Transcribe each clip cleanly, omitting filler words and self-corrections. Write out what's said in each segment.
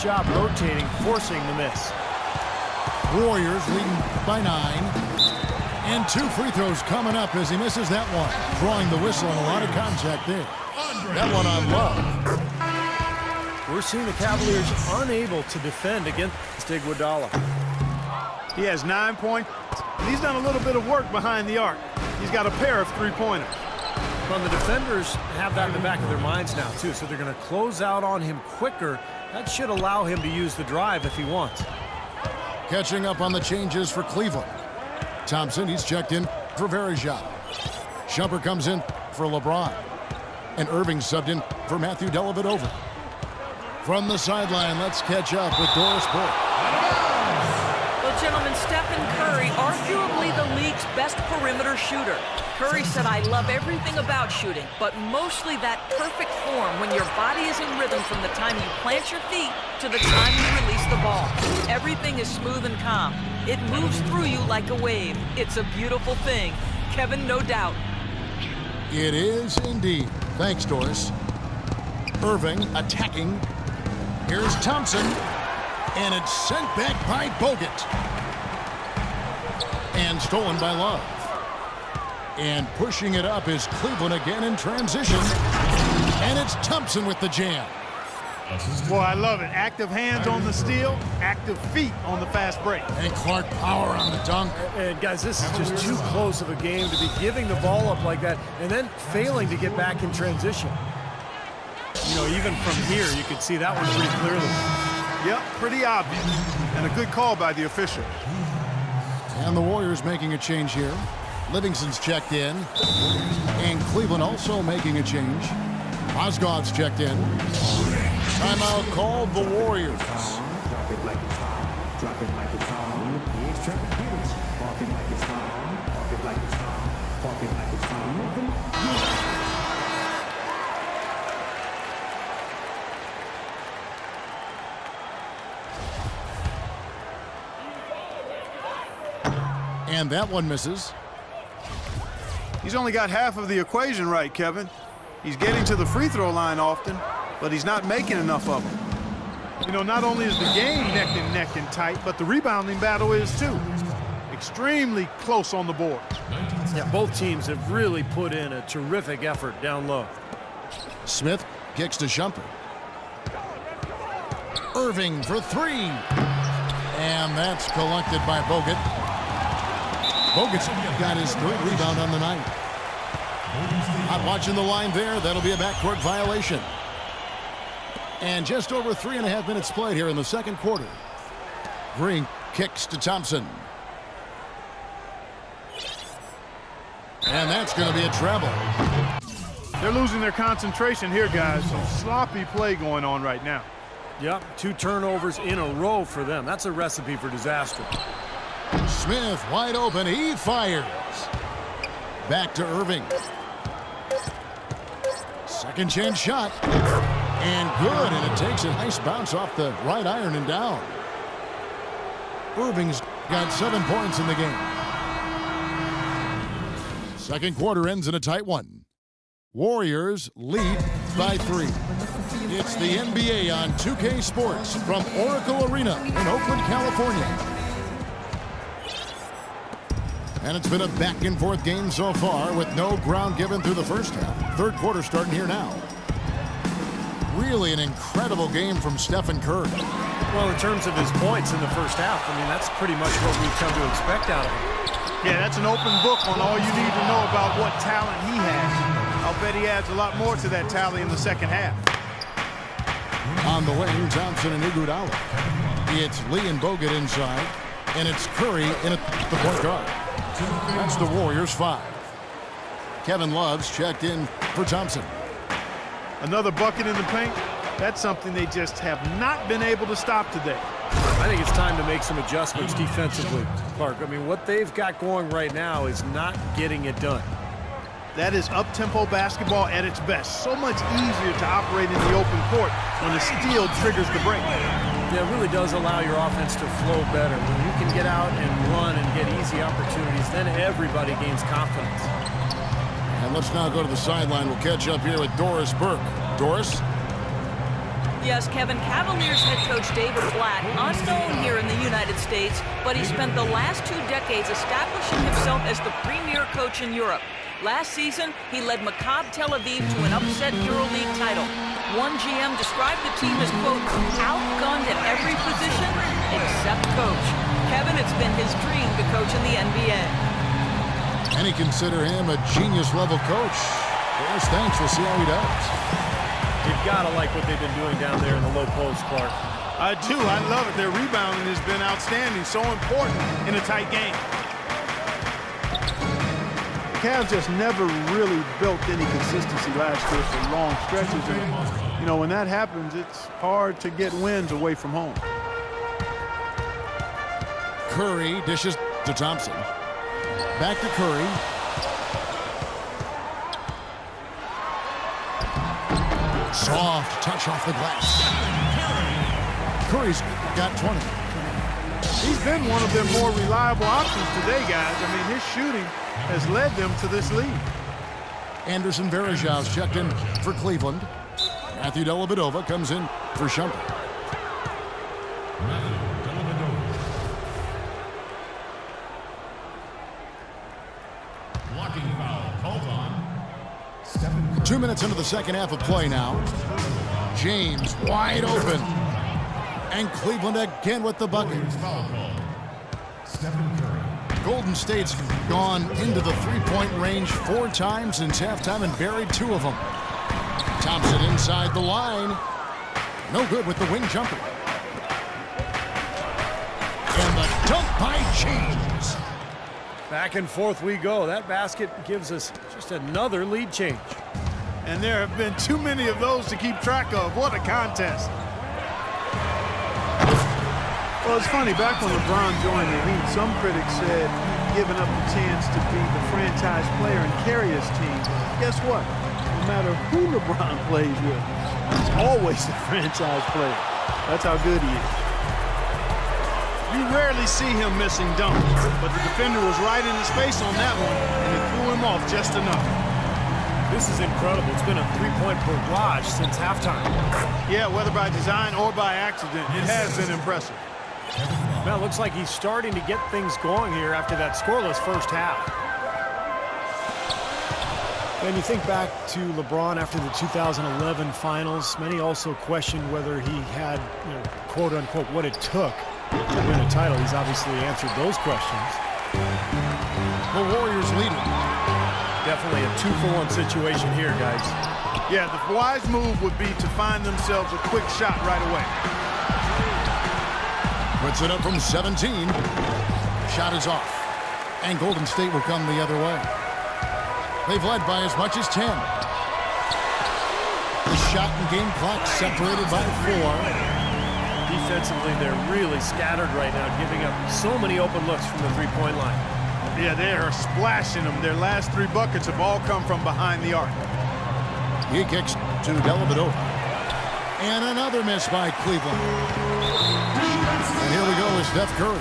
job rotating, forcing the miss. Warriors leading by 9. And 2 free throws coming up as he misses that one. Drawing the whistle and a lot of contact there. That one on Love. We're seeing the Cavaliers unable to defend against Iguodala. He has 9 points, and he's done a little bit of work behind the arc. He's got a pair of three-pointers. Well, the defenders have that in the back of their minds now, too, so they're going to close out on him quicker. That should allow him to use the drive if he wants. Catching up on the changes for Cleveland. Thompson, he's checked in for Varejao. Shumpert comes in for LeBron. And Irving subbed in for Matthew Dellavedova. From the sideline, let's catch up with Doris Burke. Well, gentlemen, Stephen Curry, arguably the league's best perimeter shooter. Curry said, "I love everything about shooting, but mostly that perfect form when your body is in rhythm from the time you plant your feet to the time you release the ball. Everything is smooth and calm. It moves through you like a wave. It's a beautiful thing." Kevin, no doubt. It is indeed. Thanks, Doris. Irving attacking. Here's Thompson. And it's sent back by Bogut. And stolen by Love. And pushing it up is Cleveland again in transition. And it's Thompson with the jam. Boy, I love it. Active hands on the steal, active feet on the fast break. And Clark power on the dunk. And guys, this is just too close of a game to be giving the ball up like that and then failing to get back in transition. You know, even from here, you could see that one pretty clearly. Yep, pretty obvious. And a good call by the official. And the Warriors making a change here. Livingston's checked in. And Cleveland also making a change. Osgood's checked in. Timeout called the Warriors. Drop it like it's hot. Drop it like it's hot. He ain't trying to get it. Park it like it's hot. Park it like it's hot. Park it like it's hot. And that one misses. He's only got half of the equation right, Kevin. He's getting to the free throw line often, but he's not making enough of them. You know, not only is the game neck and tight, but the rebounding battle is too. Extremely close on the board. Yeah, both teams have really put in a terrific effort down low. Smith kicks to Shumpert. Irving for 3. And that's collected by Bogut. Bogut's got his 3rd rebound on the night. Not watching the line there. That'll be a backcourt violation. And just over 3.5 minutes played here in the second quarter. Green kicks to Thompson. And that's going to be a travel. They're losing their concentration here, guys. Some sloppy play going on right now. Yep, 2 turnovers in a row for them. That's a recipe for disaster. Smith wide open. He fires. Back to Irving. Second chance shot. And good. And it takes a nice bounce off the right iron and down. Irving's got 7 points in the game. Second quarter ends in a tight one. Warriors lead by 3. It's the NBA on 2K Sports from Oracle Arena in Oakland, California. And it's been a back-and-forth game so far with no ground given through the first half. Third quarter starting here now. Really an incredible game from Stephen Curry. Well, in terms of his points in the first half, I mean, that's pretty much what we've come to expect out of him. Yeah, that's an open book on all you need to know about what talent he has. I'll bet he adds a lot more to that tally in the second half. On the wing, Thompson and Iguodala. It's Lee and Bogut inside, and it's Curry in at the point guard. That's the Warriors 5. Kevin Love's checked in for Thompson. Another bucket in the paint. That's something they just have not been able to stop today. I think it's time to make some adjustments defensively, Clark. I mean, what they've got going right now is not getting it done. That is up-tempo basketball at its best. So much easier to operate in the open court when the steal triggers the break. Yeah, it really does allow your offense to flow better. When you can get out and run and get easy opportunities, then everybody gains confidence. And let's now go to the sideline. We'll catch up here with Doris Burke. Doris? Yes, Kevin, Cavaliers head coach David Blatt, unknown here in the United States, but he spent the last 2 decades establishing himself as the premier coach in Europe. Last season, he led Maccabi Tel Aviv to an upset EuroLeague title. One GM described the team as, quote, outgunned at every position except coach. Kevin, it's been his dream to coach in the NBA. Many consider him a genius-level coach. Yes, thanks. We'll see how he does. You've got to like what they've been doing down there in the low post, Clark. I do. I love it. Their rebounding has been outstanding. So important in a tight game. The Cavs just never really built any consistency last year for long stretches. And, you know, when that happens, it's hard to get wins away from home. Curry dishes to Thompson. Back to Curry. Soft touch off the glass. Curry's got 20. He's been one of their more reliable options today, guys. I mean, his shooting has led them to this lead. Anderson Varejão's checked in for Cleveland. Matthew Dellavedova comes in for Shumpert. Blocking foul called on. 2 minutes into the second half of play now. James wide open. And Cleveland again with the bucket. Foul call. Stephen Curry. Golden State's gone into the three-point range 4 times since halftime and buried 2 of them. Thompson inside the line. No good with the wing jumper. And the dunk by James. Back and forth we go. That basket gives us just another lead change. And there have been too many of those to keep track of. What a contest. Well, it's funny, back when LeBron joined the Heat, some critics said he'd given up the chance to be the franchise player and carry his team. Guess what? No matter who LeBron plays with, he's always the franchise player. That's how good he is. You rarely see him missing dunks, but the defender was right in his face on that one, and it threw him off just enough. This is incredible. It's been a three-point barrage since halftime. Yeah, whether by design or by accident, it has been impressive. Well, it looks like he's starting to get things going here after that scoreless first half. And you think back to LeBron after the 2011 finals, many also questioned whether he had, quote-unquote, what it took to win a title. He's obviously answered those questions. The Warriors lead it. Definitely a 2-for-1 situation here, guys. Yeah, the wise move would be to find themselves a quick shot right away. Puts it up from 17. Shot is off. And Golden State will come the other way. They've led by as much as 10. The shot and game clock separated by 4. Defensively, they're really scattered right now, giving up so many open looks from the three-point line. Yeah, they are splashing them. Their last 3 buckets have all come from behind the arc. He kicks to Dellavedova. And another miss by Cleveland. And here we go with Steph Curry.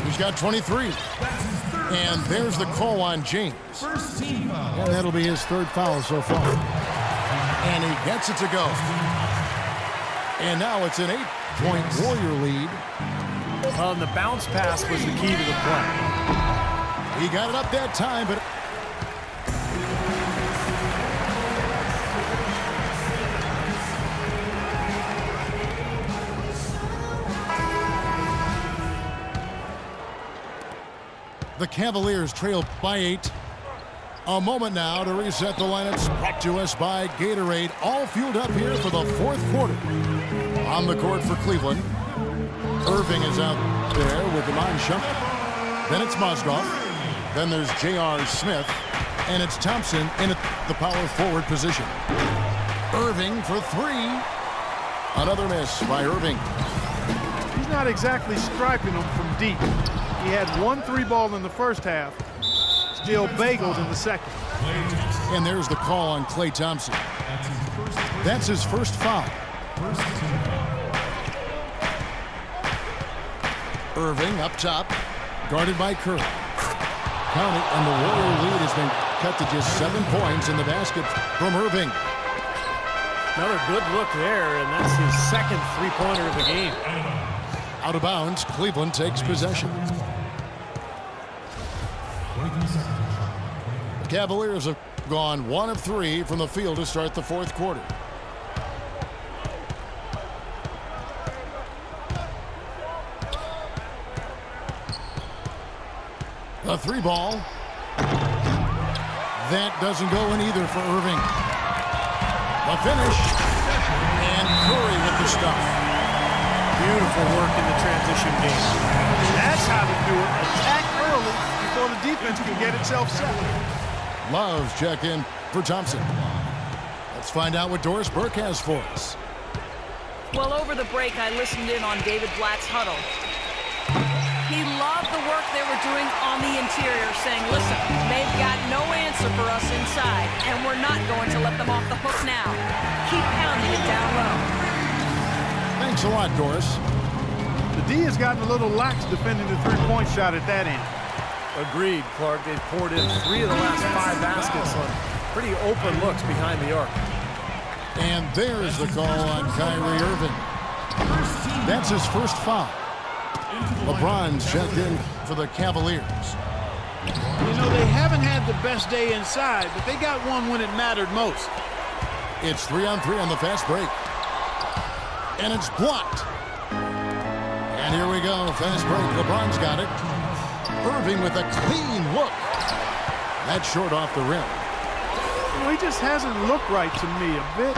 He's got 23. And there's the call on James. And that'll be his 3rd foul so far. And he gets it to go. And now it's an 8-point Warrior lead. Well, and the bounce pass was the key to the play. He got it up that time, but the Cavaliers trail by 8. A moment now to reset the lineups. Brought to us by Gatorade. All fueled up here for the 4th quarter. On the court for Cleveland. Irving is out there with Iman Shumpert. Then it's Mozgov. Then there's J.R. Smith. And it's Thompson in the power forward position. Irving for 3. Another miss by Irving. He's not exactly striping them from deep. He had 1 3-ball in the first half. Still bagels in the second. And there's the call on Klay Thompson. That's his first foul. Irving up top, guarded by Curry. Count it, and the Warrior lead has been cut to just 7 points in the basket from Irving. Another good look there, and that's his second three-pointer of the game. Out of bounds, Cleveland takes possession. 23 seconds. The Cavaliers have gone 1 of 3 from the field to start the fourth quarter. The three ball. That doesn't go in either for Irving. The finish. And Curry with the stuff. Beautiful work in the transition game. That's how to do it. Attack early before the defense can get itself set. Love's check in for Thompson. Let's find out what Doris Burke has for us. Well, over the break, I listened in on David Blatt's huddle. He loved the work they were doing on the interior, saying, listen, they've got no answer for us inside, and we're not going to let them off the hook now. Keep pounding it down low. Thanks a lot, Doris. The D has gotten a little lax defending the three-point shot at that end. Agreed, Clark. They've poured in 3 of the last 5 baskets on pretty open looks behind the arc. And there's the call on Kyrie Irving. That's his first foul. LeBron's checked in for the Cavaliers. You know, they haven't had the best day inside, but they got one when it mattered most. It's 3-on-3 on the fast break. And it's blocked. And here we go, fast break. LeBron's got it. Irving with a clean look. That's short off the rim. You know, he just hasn't looked right to me. A bit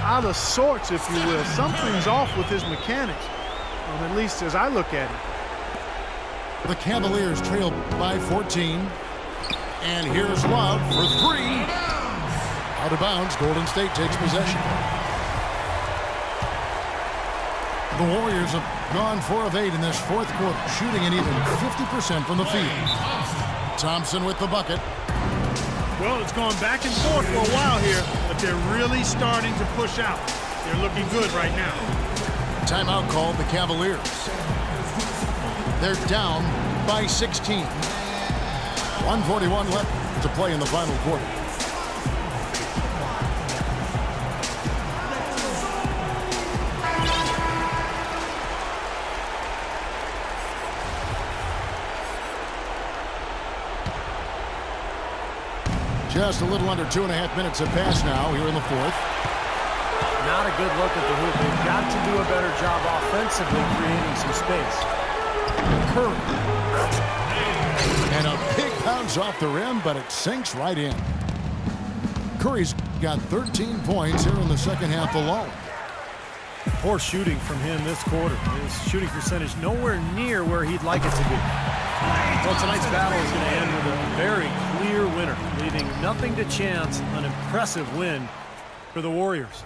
out of sorts, if you will. Something's off with his mechanics, at least as I look at it. The Cavaliers trail by 14. And here's Love for 3. Out of bounds, Golden State takes possession. The Warriors have gone 4 of 8 in this fourth quarter, shooting an even 50% from the field. Thompson with the bucket. Well, it's gone back and forth for a while here, but they're really starting to push out. They're looking good right now. Timeout called the Cavaliers. They're down by 16. 1:41 left to play in the final quarter. Just a little under 2.5 minutes have passed now here in the fourth. Not a good look at the hoop. They've got to do a better job offensively creating some space. Curry. And a big bounce off the rim, but it sinks right in. Curry's got 13 points here in the second half alone. Poor shooting from him this quarter. His shooting percentage nowhere near where he'd like it to be. Well, tonight's battle is going to end with a very clear winner, leaving nothing to chance. An impressive win for the Warriors.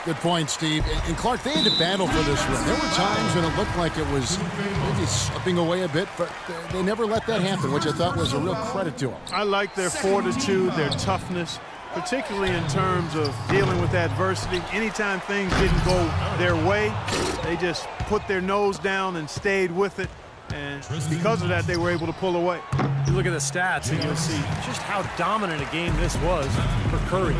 Good point, Steve. And Clark, they had to battle for this win. There were times when it looked like it was maybe slipping away a bit, but they never let that happen, which I thought was a real credit to them. I like their fortitude, their toughness, particularly in terms of dealing with adversity. Anytime things didn't go their way, they just put their nose down and stayed with it. And because of that, they were able to pull away. You look at the stats and you'll see just how dominant a game this was for Curry.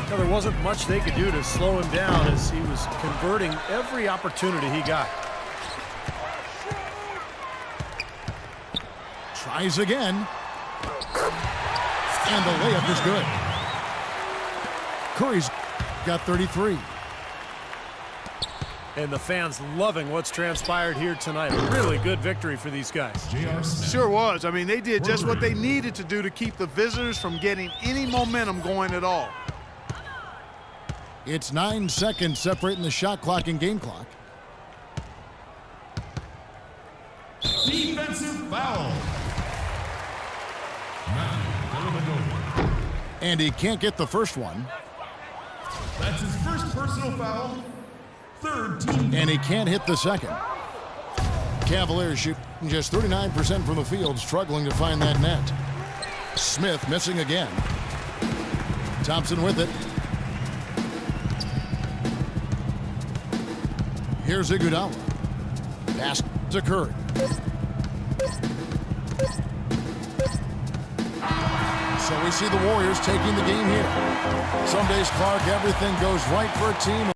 Now, there wasn't much they could do to slow him down as he was converting every opportunity he got. Tries again. And the layup is good. Curry's got 33. And the fans loving what's transpired here tonight. A really good victory for these guys. Sure was. I mean, they did just what they needed to do to keep the visitors from getting any momentum going at all. It's 9 seconds separating the shot clock and game clock. Defensive foul. And he can't get the first one. That's his first personal foul. Third team. And he can't hit the second. Cavaliers shoot just 39% from the field, struggling to find that net. Smith missing again. Thompson with it. Here's Iguodala. Pass to Curry. So we see the Warriors taking the game here. Some days, Clark, everything goes right for a team.